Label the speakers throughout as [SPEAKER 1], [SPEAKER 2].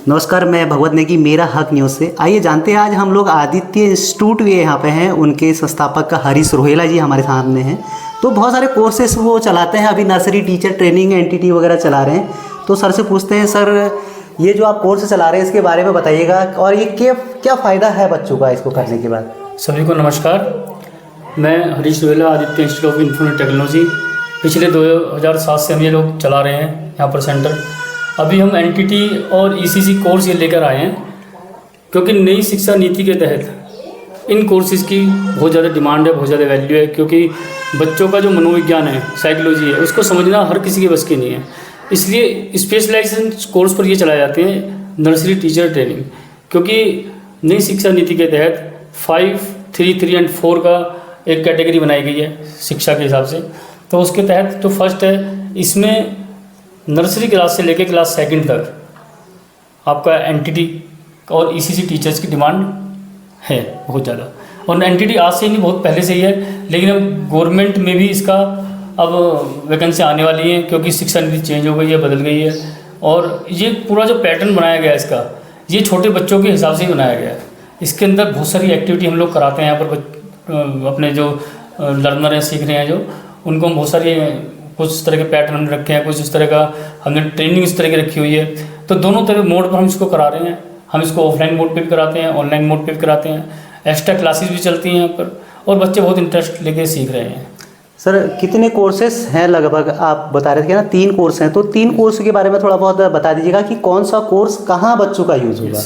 [SPEAKER 1] नमस्कार, मैं भगवत नेगी, मेरा हक न्यूज़ से। आइए जानते हैं, आज हम लोग आदित्य इंस्टीट्यूट भी यहाँ पे हैं, उनके संस्थापक का हरीश रोहेला जी हमारे सामने हैं। तो बहुत सारे कोर्सेस वो चलाते हैं, अभी नर्सरी टीचर ट्रेनिंग एनटीटी वगैरह चला रहे हैं। तो सर से पूछते हैं, सर ये जो आप कोर्स चला रहे हैं इसके बारे में बताइएगा, और ये क्या फ़ायदा है बच्चों का इसको करने के बाद।
[SPEAKER 2] सभी को नमस्कार, मैं Harish Rohela, Aditya institute of information technology. पिछले 2007 से हम ये लोग चला रहे हैं यहाँ पर सेंटर। अभी हम एनटीटी और ईसीसी कोर्स ये लेकर आए हैं, क्योंकि नई शिक्षा नीति के तहत इन कोर्सेज की बहुत ज़्यादा डिमांड है, बहुत ज़्यादा वैल्यू है। क्योंकि बच्चों का जो मनोविज्ञान है, साइकोलॉजी है, उसको समझना हर किसी के बस की नहीं है। इसलिए स्पेशलाइजेशन कोर्स पर ये चलाए जाते हैं, नर्सरी टीचर ट्रेनिंग। क्योंकि नई शिक्षा नीति के तहत 5, 3, 3 और 4 का एक कैटेगरी बनाई गई है शिक्षा के हिसाब से। तो उसके तहत जो फर्स्ट है, इसमें नर्सरी क्लास से लेकर क्लास 2 तक आपका एनटीटी और ईसीसी टीचर्स की डिमांड है बहुत ज़्यादा। और एनटीटी आज से ही नहीं, बहुत पहले से ही है, लेकिन अब गवर्नमेंट में भी इसका अब वैकेंसी आने वाली है, क्योंकि शिक्षा नीति चेंज हो गई है, बदल गई है। और ये पूरा जो पैटर्न बनाया गया है इसका, ये छोटे बच्चों के हिसाब से ही बनाया गया है। इसके अंदर बहुत सारी एक्टिविटी हम लोग कराते हैं यहाँ पर। अपने जो लर्नर हैं, सीख रहे हैं जो, उनको हम बहुत सारी कुछ इस तरह के पैटर्न हमने रखे हैं, कुछ इस तरह का हमने ट्रेनिंग इस तरह की रखी हुई है। तो दोनों तरह मोड पर हम इसको करा रहे हैं। हम इसको ऑफलाइन मोड पे भी कराते हैं, ऑनलाइन मोड पे भी कराते हैं। एक्स्ट्रा क्लासेस भी चलती हैं यहाँ पर, और बच्चे बहुत इंटरेस्ट लेके सीख रहे हैं।
[SPEAKER 1] सर कितने कोर्सेस हैं लगभग, आप बता रहे थे ना 3 कोर्स हैं, तो 3 कोर्स के बारे में थोड़ा बहुत बता दीजिएगा कि कौन सा कोर्स कहाँ बच्चों का यूज़ होगा।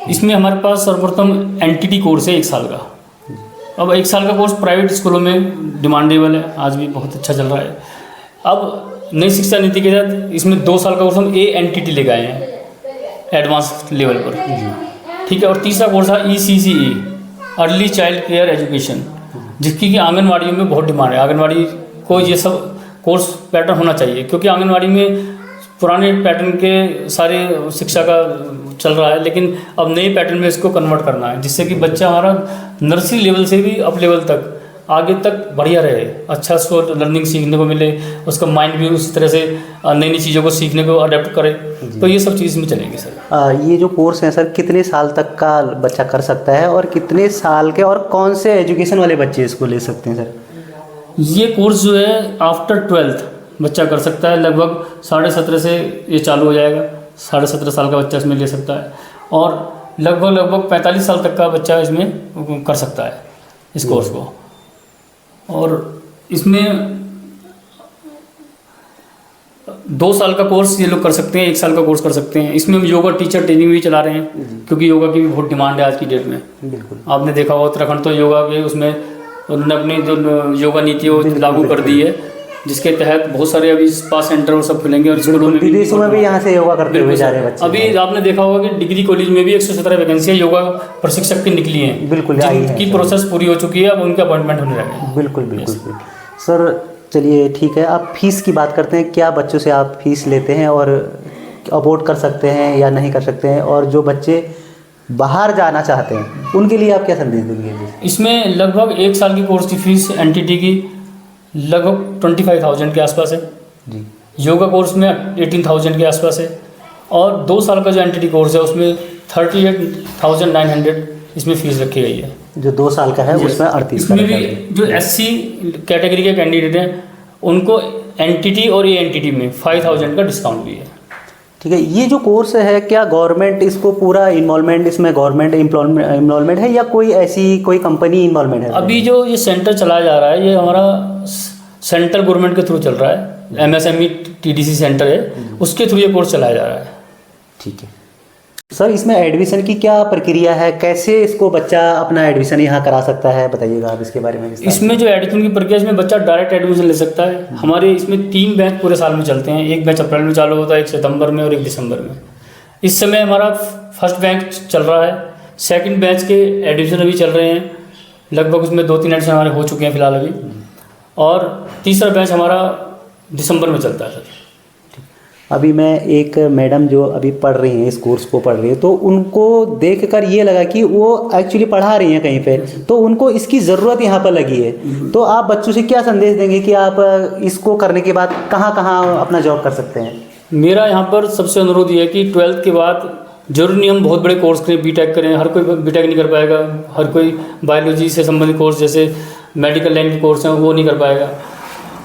[SPEAKER 2] इसमें हमारे पास सर्वप्रथम एनटीटी कोर्स है 1 साल का। अब 1 साल का कोर्स प्राइवेट स्कूलों में डिमांडेबल है, आज भी बहुत अच्छा चल रहा है। अब नई शिक्षा नीति के तहत इसमें 2 साल का कोर्स हम एनटीटी लेकर आए हैं एडवांस लेवल पर, ठीक है। और तीसरा कोर्स है ECCE, early child care education, जिसकी कि आंगनवाड़ियों में बहुत डिमांड है। आंगनवाड़ी को ये सब कोर्स पैटर्न होना चाहिए, क्योंकि आंगनवाड़ी में पुराने पैटर्न के सारे शिक्षा का चल रहा है, लेकिन अब नए पैटर्न में इसको कन्वर्ट करना है, जिससे कि बच्चा हमारा नर्सरी लेवल से भी अप लेवल तक आगे तक बढ़िया रहे, अच्छा उसको लर्निंग सीखने को मिले, उसका माइंड भी उसी तरह से नई नई चीज़ों को सीखने को अडेप्ट करे। तो ये सब चीज़ में चलेंगे सर।
[SPEAKER 1] ये जो कोर्स है सर, कितने साल तक का बच्चा कर सकता है, और कितने साल के और कौन से एजुकेशन वाले बच्चे इसको ले सकते हैं सर।
[SPEAKER 2] ये कोर्स जो है आफ्टर 12th बच्चा कर सकता है। लगभग 17.5 से ये चालू हो जाएगा। 17.5 साल का बच्चा इसमें ले सकता है, और लगभग 45 साल तक का बच्चा इसमें कर सकता है इस कोर्स को। और इसमें 2 साल का कोर्स ये लोग कर सकते हैं, 1 साल का कोर्स कर सकते हैं। इसमें हम योगा टीचर ट्रेनिंग भी चला रहे हैं, क्योंकि योगा की भी बहुत डिमांड है आज की डेट में।
[SPEAKER 1] बिल्कुल,
[SPEAKER 2] आपने देखा होगा उत्तराखंड तो योगा के उसमें उन्होंने अपनी जो योगा नीति वो लागू कर दी है, जिसके तहत बहुत सारे अभी स्पा सेंटर और सब खुलेंगे, और स्कूलों में
[SPEAKER 1] विदेशों में भी यहाँ से योगा करते हुए जा रहे हैं बच्चे।
[SPEAKER 2] अभी आपने देखा होगा कि डिग्री कॉलेज में भी 117 वैकेंसियाँ योगा प्रशिक्षक की निकली हैं।
[SPEAKER 1] बिल्कुल,
[SPEAKER 2] जिनकी प्रोसेस पूरी हो चुकी है, अब उनके अपॉइंटमेंट होने लगे हैं।
[SPEAKER 1] बिल्कुल बिल्कुल सर, चलिए ठीक है, आप फीस की बात करते हैं। क्या बच्चों से आप फीस लेते हैं, और अफोर्ड कर सकते हैं या नहीं कर सकते हैं, और जो बच्चे बाहर जाना चाहते हैं उनके लिए आप क्या संदेश देंगे।
[SPEAKER 2] इसमें लगभग 1 साल की कोर्स की फीस एनटीटी की लगभग 25,000 के आसपास है
[SPEAKER 1] जी।
[SPEAKER 2] योगा कोर्स में 18,000 के आसपास है, और 2 साल का जो एनटीटी कोर्स है उसमें 38,900 इसमें फीस रखी गई है।
[SPEAKER 1] जो 2 साल का है उसमें 38।
[SPEAKER 2] इसमें भी जो SC कैटेगरी के कैंडिडेट हैं उनको एनटीटी और एएनटीटी में 5,000 का डिस्काउंट भी है।
[SPEAKER 1] ठीक है, ये जो कोर्स है, क्या गवर्नमेंट इसको पूरा इन्वॉल्वमेंट, इसमें गवर्नमेंट इन्वॉल्वमेंट है या कोई ऐसी कोई कंपनी इन्वॉल्वमेंट है।
[SPEAKER 2] अभी जो ये सेंटर चलाया जा रहा है, ये हमारा सेंट्रल गवर्नमेंट के थ्रू चल रहा है। MSME TDC सेंटर है, उसके थ्रू ये कोर्स चलाया जा रहा है।
[SPEAKER 1] ठीक है सर, इसमें एडमिशन की क्या प्रक्रिया है, कैसे इसको बच्चा अपना एडमिशन यहाँ करा सकता है, बताइएगा आप इसके बारे में।
[SPEAKER 2] इसमें जो एडमिशन की प्रक्रिया, इसमें बच्चा डायरेक्ट एडमिशन ले सकता है। हमारे इसमें 3 बैच पूरे साल में चलते हैं। एक बैच अप्रैल में चालू होता है, 1 सितंबर में और 1 दिसंबर में। इस समय हमारा फर्स्ट बैच चल रहा है, सेकंड बैच के एडमिशन अभी चल रहे हैं। लगभग उसमें 2-3 एडमिशन हमारे हो चुके हैं फिलहाल अभी, और तीसरा बैच हमारा दिसंबर में चलता है सर।
[SPEAKER 1] अभी मैं एक मैडम जो अभी पढ़ रही हैं, इस कोर्स को पढ़ रही है, तो उनको देखकर ये लगा कि वो एक्चुअली पढ़ा रही हैं कहीं पे, तो उनको इसकी ज़रूरत यहाँ पर लगी है। तो आप बच्चों से क्या संदेश देंगे कि आप इसको करने के बाद कहाँ कहाँ अपना जॉब कर सकते हैं।
[SPEAKER 2] मेरा यहाँ पर सबसे अनुरोध ये है कि 12th के बाद जरूरी नहीं हम बहुत बड़े कोर्स करें, बीटेक करें, हर कोई बीटेक नहीं कर पाएगा, हर कोई बायोलॉजी से संबंधित कोर्स जैसे मेडिकल लाइन के कोर्स हैं वो नहीं कर पाएगा।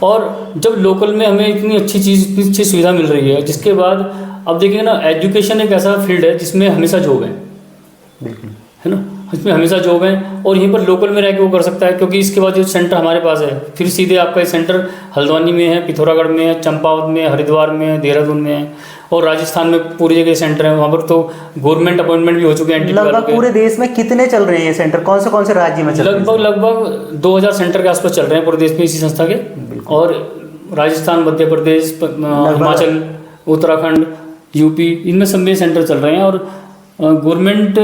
[SPEAKER 2] और जब लोकल में हमें इतनी अच्छी चीज़, इतनी अच्छी सुविधा मिल रही है, जिसके बाद अब देखिए ना, एजुकेशन एक ऐसा फील्ड है जिसमें हमेशा जॉब है, है ना, इसमें हमेशा जॉब है और यहीं पर लोकल में रह के वो कर सकता है। क्योंकि इसके बाद जो सेंटर हमारे पास है, फिर सीधे आपका ये सेंटर हल्द्वानी में है, पिथौरागढ़ में है, चंपावत में, हरिद्वार में है, देहरादून में है और राजस्थान में पूरी जगह सेंटर है। वहाँ पर तो गवर्नमेंट अपॉइंटमेंट भी हो चुके हैं।
[SPEAKER 1] लगभग पूरे देश में कितने चल रहे हैं ये सेंटर, कौन से राज्य में चल रहे हैं?
[SPEAKER 2] लगभग 2000 सेंटर के आसपास चल रहे हैं पूरे देश में इसी संस्था के। और राजस्थान, मध्य प्रदेश, हिमाचल, उत्तराखंड, यूपी, इनमें सब में सेंटर चल रहे हैं। और गवर्नमेंट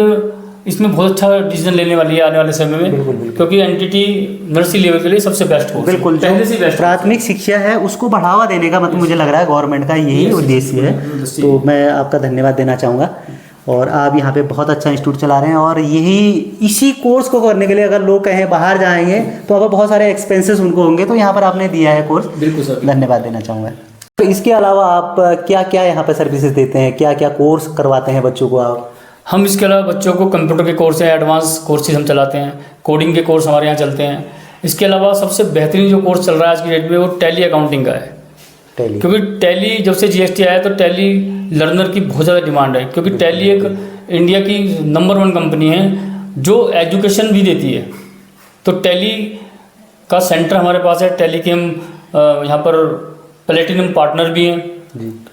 [SPEAKER 2] इसमें बहुत अच्छा डिसीजन लेने वाली है आने वाले समय में, क्योंकि एनटीटी नर्सरी लेवल के लिए सबसे बेस्ट हो,
[SPEAKER 1] बिल्कुल पहले से बेस्ट प्राथमिक शिक्षा है उसको बढ़ावा देने का मतलब मुझे लग रहा है गवर्नमेंट का यही उद्देश्य है। तो मैं आपका धन्यवाद देना चाहूँगा। और आप यहाँ पे बहुत अच्छा इंस्टीट्यूट चला रहे हैं और इसी कोर्स को करने के लिए अगर लोग कहें बाहर जाएंगे तो अब बहुत सारे एक्सपेंसेस उनको होंगे, तो यहाँ पर आपने दिया है कोर्स,
[SPEAKER 2] बिल्कुल सर,
[SPEAKER 1] धन्यवाद देना चाहूँगा। तो इसके अलावा आप क्या क्या यहाँ पर सर्विसेज देते हैं, क्या क्या कोर्स करवाते हैं बच्चों को आप?
[SPEAKER 2] हम इसके अलावा बच्चों को कंप्यूटर के कोर्स है, एडवांस कोर्सेज हम चलाते हैं, कोडिंग के कोर्स हमारे यहाँ चलते हैं। इसके अलावा सबसे बेहतरीन जो कोर्स चल रहा है आज की डेट में वो टैली अकाउंटिंग का है। क्योंकि टैली जब से जीएसटी आया तो टैली लर्नर की बहुत ज़्यादा डिमांड है, क्योंकि टैली एक इंडिया की नंबर 1 कंपनी है जो एजुकेशन भी देती है। तो टैली का सेंटर हमारे पास है। टैली के हम यहाँ पर प्लेटिनम पार्टनर भी हैं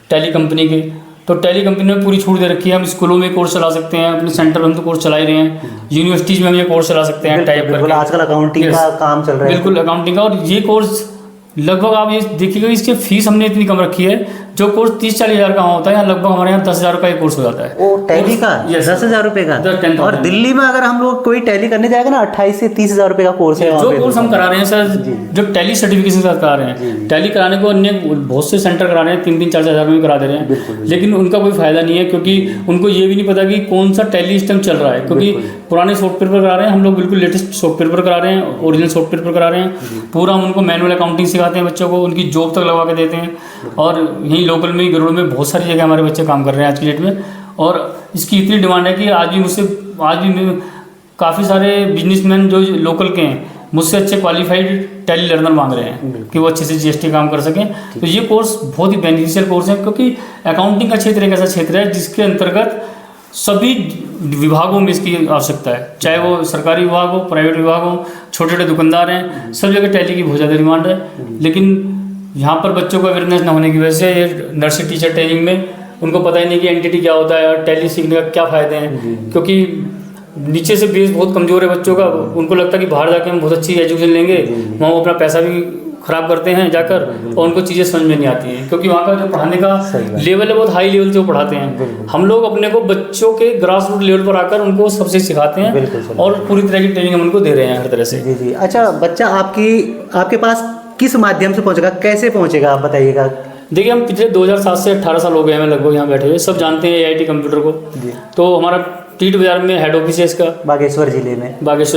[SPEAKER 2] टैली कंपनी के। तो टैली कंपनी में पूरी छूट दे रखी है, हम स्कूलों में कोर्स चला सकते हैं, अपने सेंटर में हम तो कोर्स चला ही रहे हैं, यूनिवर्सिटीज़ में हम ये कोर्स चला सकते हैं टाइप करके।
[SPEAKER 1] आजकल अकाउंटिंग का काम चल रहा है,
[SPEAKER 2] बिल्कुल अकाउंटिंग का। और ये कोर्स लगभग आप ये देखिएगा, इसकी फीस हमने इतनी कम रखी है, जो कोर्स 30-40 हज़ार का होता है, यहाँ लगभग हमारे यहाँ 10,000 का एक कोर्स हो जाता है।
[SPEAKER 1] ओ टैली का 10,000 रुपये का। और दिल्ली में अगर हम लोग कोई टैली करने जाएगा ना 28 से 30,000 रुपये का कोर्स है।
[SPEAKER 2] जो कोर्स हम करा रहे हैं सर, जो टैली सर्टिफिकेशन के साथ करा रहे हैं, टैली कराने को अन्य बहुत से सेंटर करा रहे हैं 3-3, 4-4 हज़ार में करा दे रहे हैं, लेकिन उनका कोई फायदा नहीं है, क्योंकि उनको ये भी नहीं पता कि कौन सा टैली सिस्टम चल रहा है। क्योंकि पुराने सॉफ्टवेयर पर करा रहे हैं, हम लोग बिल्कुल लेटेस्ट सॉफ्टवेयर पर करा रहे हैं, ओरिजिनल सॉफ्टवेयर पर करा रहे हैं। पूरा हम उनको मैनुअल अकाउंटिंग सिखाते हैं बच्चों को, उनकी जॉब तक लगवा के देते हैं। और यहीं लोकल में, गरुड़ में बहुत सारी जगह हमारे बच्चे काम कर रहे हैं आज की डेट में। और इसकी इतनी डिमांड है कि आज भी काफ़ी सारे बिजनेसमैन जो लोकल के हैं मुझसे अच्छे क्वालिफाइड टैली लर्नर मांग रहे हैं कि वो अच्छे से जीएसटी काम कर सकें। तो ये कोर्स बहुत ही बेनिफिशियल कोर्स है, क्योंकि अकाउंटिंग का क्षेत्र एक ऐसा क्षेत्र है जिसके अंतर्गत सभी विभागों में इसकी आवश्यकता है, चाहे वो सरकारी विभाग हो, प्राइवेट विभाग हो, छोटे छोटे दुकानदार हैं, सब जगह टैली की बहुत ज़्यादा डिमांड है। लेकिन यहाँ पर बच्चों को अवेयरनेस न होने की वजह से ये नर्सरी टीचर ट्रेनिंग में उनको पता ही नहीं कि एनटीटी क्या होता है और टैली सीखने का क्या फ़ायदे हैं। क्योंकि नीचे से बेस बहुत कमज़ोर है बच्चों का, उनको लगता है कि बाहर जाके हम बहुत अच्छी एजुकेशन लेंगे, वहाँ वो अपना पैसा भी ख़राब करते हैं जाकर, और उनको चीज़ें समझ में नहीं आती हैं, क्योंकि वहाँ का जो पढ़ाने का लेवल है बहुत हाई लेवल से वो पढ़ाते हैं। हम लोग अपने को बच्चों के ग्रास रूट लेवल पर आकर उनको सबसे सिखाते हैं और पूरी तरह की ट्रेनिंग हम उनको दे रहे हैं हर तरह से।
[SPEAKER 1] जी। अच्छा, बच्चा आपके पास किस माध्यम से पहुंचेगा, कैसे पहुंचेगा, आप बताइएगा।
[SPEAKER 2] देखिए, हम पिछले 2007 से 18 साल हो गए हमें लगभग यहाँ बैठे हुए, सब जानते हैं AIT कंप्यूटर को। तो हमारा टीट बाजार में हेड ऑफिस है इसका, बागेश्वर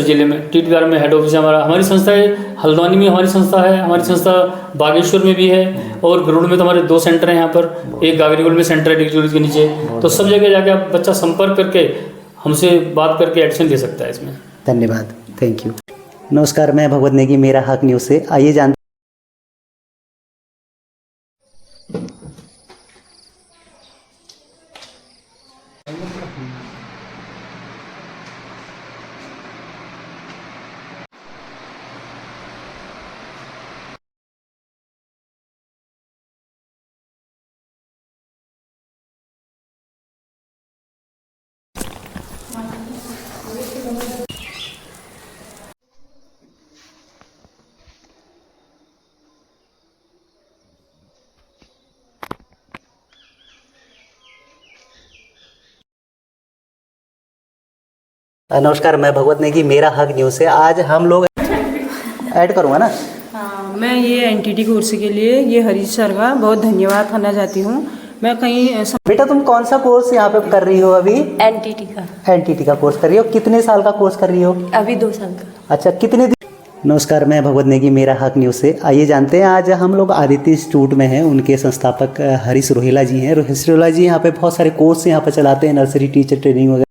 [SPEAKER 2] जिले में टीट बाजार में हेड ऑफिस है हमारा। हमारी संस्था है हल्द्वानी में, हमारी संस्था है, हमारी संस्था बागेश्वर में भी है, और गरुड़ में तो हमारे 2 सेंटर हैं यहाँ पर, एक गागरीगुल में सेंटर है डिग्री कॉलेज के नीचे। तो सब जगह जाके आप बच्चा संपर्क करके हमसे बात करके एडमिशन ले सकता है इसमें।
[SPEAKER 1] धन्यवाद, थैंक यू। नमस्कार, मैं भगवत नेगी, मेरा हक न्यूज़ से। आइए जानते नमस्कार, मैं भगवत नेगी, मेरा हक न्यूज़ से। आज हम लोग ऐड करूँगा ना।
[SPEAKER 3] हाँ, मैं ये एनटीटी कोर्स के लिए ये हरीश सर का बहुत धन्यवाद करना चाहती हूँ। मैं कहीं
[SPEAKER 1] बेटा, तुम कौन सा कोर्स यहाँ पे कर रही हो अभी?
[SPEAKER 4] एनटीटी का
[SPEAKER 1] कोर्स कर रही हो। कितने साल का कोर्स कर रही हो?
[SPEAKER 4] अभी 2 साल का।
[SPEAKER 1] अच्छा, कितने दिन? नमस्कार, मैं भगवत नेगी मेरा हक न्यूज़ से। आइए जानते हैं आज हम लोग आदित्य इंस्टीट्यूट में हैं, उनके संस्थापक हरीश रोहेला जी हैं। हरीश रोहेला जी यहाँ पे बहुत सारे कोर्स यहाँ पे चलाते हैं, नर्सरी टीचर ट्रेनिंग वगैरह।